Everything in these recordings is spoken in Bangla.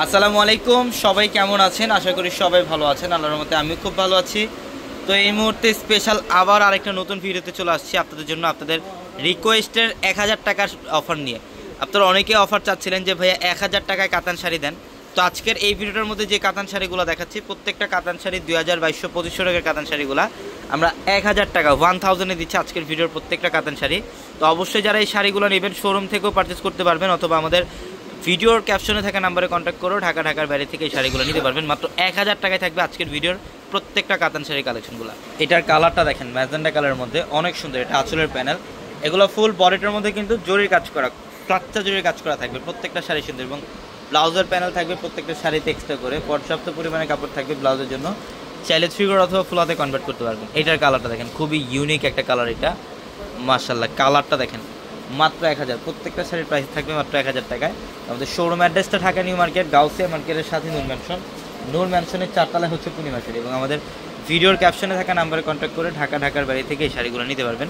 আসসালামু আলাইকুম, সবাই কেমন আছেন? আশা করি সবাই ভালো আছেন। আল্লাহর রহমতে আমি খুব ভালো আছি। তো এই মুহূর্তে স্পেশাল আবার আরেকটা নতুন ভিডিওতে চলে আসছি আপনাদের জন্য, আপনাদের রিকোয়েস্টের 1000 টাকার অফার নিয়ে। আপনারা অনেকে অফার চাচ্ছিলেন যে ভাইয়া 1000 টাকায় কাতান শাড়ি দেন। তো আজকের এই ভিডিওটার মধ্যে যে কাতান শাড়িগুলো দেখাচ্ছি, প্রত্যেকটা কাতান শাড়ি 2000, 2200, 2500 টাকার কাতান শাড়িগুলো আমরা 1000 টাকা 1000-এ দিচ্ছি আজকের ভিডিওর প্রত্যেকটা কাতান শাড়ি। তো অবশ্যই যারা এই শাড়িগুলো নেবেন শোরুম থেকেও পারচেস করতে পারবেন, অথবা আমাদের ভিডিওর ক্যাপশনে থাকা নাম্বারে কন্ট্যাক্ট করো, ঢাকার বাইরে থেকে এই শাড়িগুলো নিতে পারবেন। মাত্র 1000 টাকায় থাকবে আজকের ভিডিওর প্রত্যেকটা কাতান শাড়ি কালেকশনগুলো। এটার কালারটা দেখেন, ম্যাজেন্ডা কালারের মধ্যে অনেক সুন্দর। এটা আঁচলের প্যানেল, এগুলো ফুল বডিটার মধ্যে কিন্তু জরির কাজ করা, ক্লাচটা জরির কাজ করা থাকবে প্রত্যেকটা শাড়ি সুন্দর। এবং ব্লাউজের প্যানেল থাকবে প্রত্যেকটা শাড়িতে এক্সট্রা করে, পর্যাপ্ত পরিমাণে কাপড় থাকবে ব্লাউজের জন্য। চাইলে থ্রিগর অথবা ফুলাতে কনভার্ট করতে পারবেন। এটার কালারটা দেখেন, খুবই ইউনিক একটা কালার এটা, মাশাআল্লাহ। কালারটা দেখেন, মাত্র 1000। প্রত্যেকটা শাড়ির প্রাইস থাকবে মাত্র 1000 টাকায়। আমাদের শোরুম অ্যাড্রেসটা ঢাকা নিউ মার্কেট, গাউসিয়া মার্কেটের সাথে নূর ম্যানশনের 4 তলায় হচ্ছে পূর্ণিমা শাড়ি। এবং আমাদের ভিডিওর ক্যাপশনে থাকা নাম্বারে কন্ট্যাক্ট করে ঢাকার বাড়ি থেকে এই শাড়িগুলো নিতে পারবেন।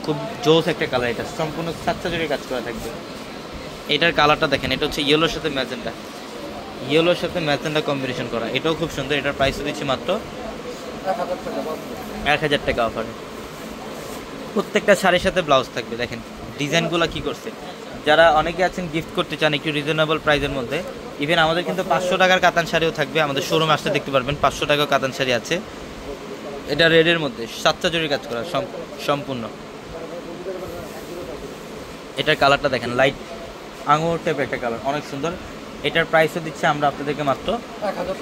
খুব জোস একটা কালার, এটা সম্পূর্ণ সাতটা জুড়ে কাজ করা থাকবে। এটার কালারটা দেখেন, এটা হচ্ছে ইয়েলোর সাথে ম্যাজেন্ডা কম্বিনেশন করা, এটাও খুব সুন্দর। এটার প্রাইসও দিচ্ছি মাত্র 1000 টাকা অফারে। প্রত্যেকটা শাড়ির সাথে ব্লাউজ থাকবে। দেখেন ডিজাইনগুলো কি করছে। যারা অনেকে আছেন গিফট করতে চান একটু রিজনেবল প্রাইসের মধ্যে, ইভেন আমাদের কিন্তু 500 টাকার কাতান শাড়িও থাকবে। আমাদের শোরুমে আসতে দেখতে পারবেন 500 টাকার কাতান শাড়ি আছে। এটা রেডের মধ্যে সাতটা জুড়ি কাজ করা সম্পূর্ণ। এটার কালারটা দেখেন, লাইট আঙুর টাইপের একটা কালার, অনেক সুন্দর। এটার প্রাইসও দিচ্ছে আমরা আপনাদেরকে মাত্র 1000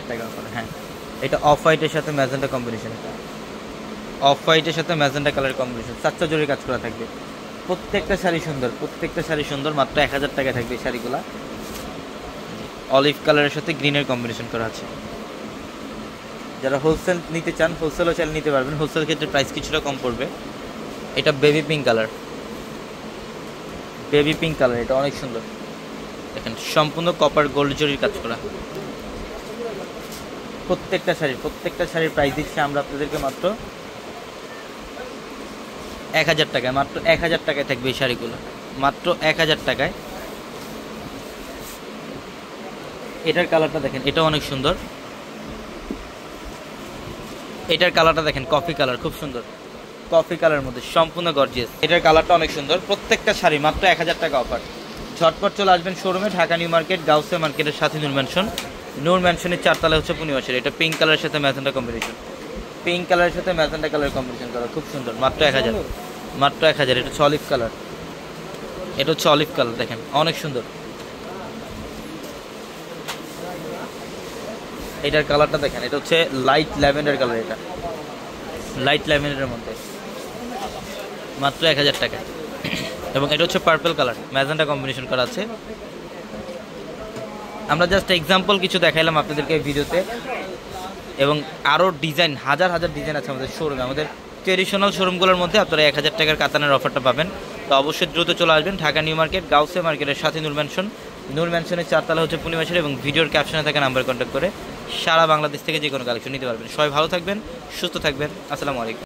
টাকা করে। হ্যাঁ, এটা অফ হোয়াইটের সাথে ম্যাজেন্ডা কম্বিনেশন, অফ হোয়াইটের সাথে ম্যাজেন্ডা কালার কম্বিনেশন, সাতটা জুড়ি কাজ করা থাকবে। প্রত্যেকটা শাড়ি সুন্দর, মাত্র 1000 টাকায় থাকবে এই শাড়িগুলা। অলিভ কালারের সাথে গ্রিনের কম্বিনেশন করা আছে। যারা হোলসেল নিতে চান হোলসেলও চাইলে নিতে পারবেন, হোলসেল ক্ষেত্রে প্রাইস কিছুটা কম পড়বে। এটা বেবি পিঙ্ক কালার, এটা অনেক সুন্দর। দেখেন সম্পূর্ণ কপার গোল্ড জরির কাজ করা। প্রত্যেকটা শাড়ির প্রাইস দিচ্ছি আমরা আপনাদেরকে মাত্র 1000 টাকায়। মাত্র 1000 টাকায় থাকবে এই শাড়িগুলো, মাত্র 1000 টাকায়। এটার কালারটা দেখেন, এটা অনেক সুন্দর। এটার কালারটা দেখেন, কফি কালার, খুব সুন্দর। কফি কালারের মধ্যে সম্পূর্ণ গর্জিয়াস। এটার কালারটা অনেক সুন্দর। প্রত্যেকটা শাড়ি মাত্র 1000 টাকা অফার। ঝটপট চলে আসবেন শোরুমে, ঢাকা নিউ মার্কেট, গাউসিয়া মার্কেটের সাথে নূর ম্যানশনের 4 তলায় হচ্ছে পূর্ণিমা শাড়ি। এটা পিঙ্ক কালারের সাথে ম্যাজেন্ডা কম্বিনেশন, কালার কম্বিনেশন করা, খুব সুন্দর। মাত্র 1000। এটা হচ্ছে অলিভ কালার, দেখেন অনেক সুন্দর। এটার কালারটা দেখেন, এটা হচ্ছে লাইট ল্যাভেন্ডার কালার, এটা লাইট ল্যাভেন্ডারের মধ্যে মাত্র 1000 টাকা। এবং এটা হচ্ছে পার্পল কালার, ম্যাজেন্ডা কম্বিনেশন করা আছে। আমরা জাস্ট এক্সাম্পল কিছু দেখাইলাম আপনাদেরকে ভিডিওতে, এবং আরও ডিজাইন হাজার ডিজাইন আছে আমাদের শোরুমে। আমাদের ট্রেডিশনাল শোরুমগুলোর মধ্যে আপনারা 1000 টাকার কাতানের অফারটা পাবেন। তো অবশ্যই দ্রুত চলে আসবেন ঢাকা নিউ মার্কেট, গাউসিয়া মার্কেটের সাথে নূর ম্যানশনের 4 তলা হচ্ছে পূর্ণিমা শাড়ি। এবং ভিডিওর ক্যাপশনে থাকা নাম্বার কন্ট্যাক্ট করে সারা বাংলাদেশ থেকে যে কোনো কালেকশন নিতে পারবেন। সবাই ভালো থাকবেন, সুস্থ থাকবেন। আসসালামু আলাইকুম।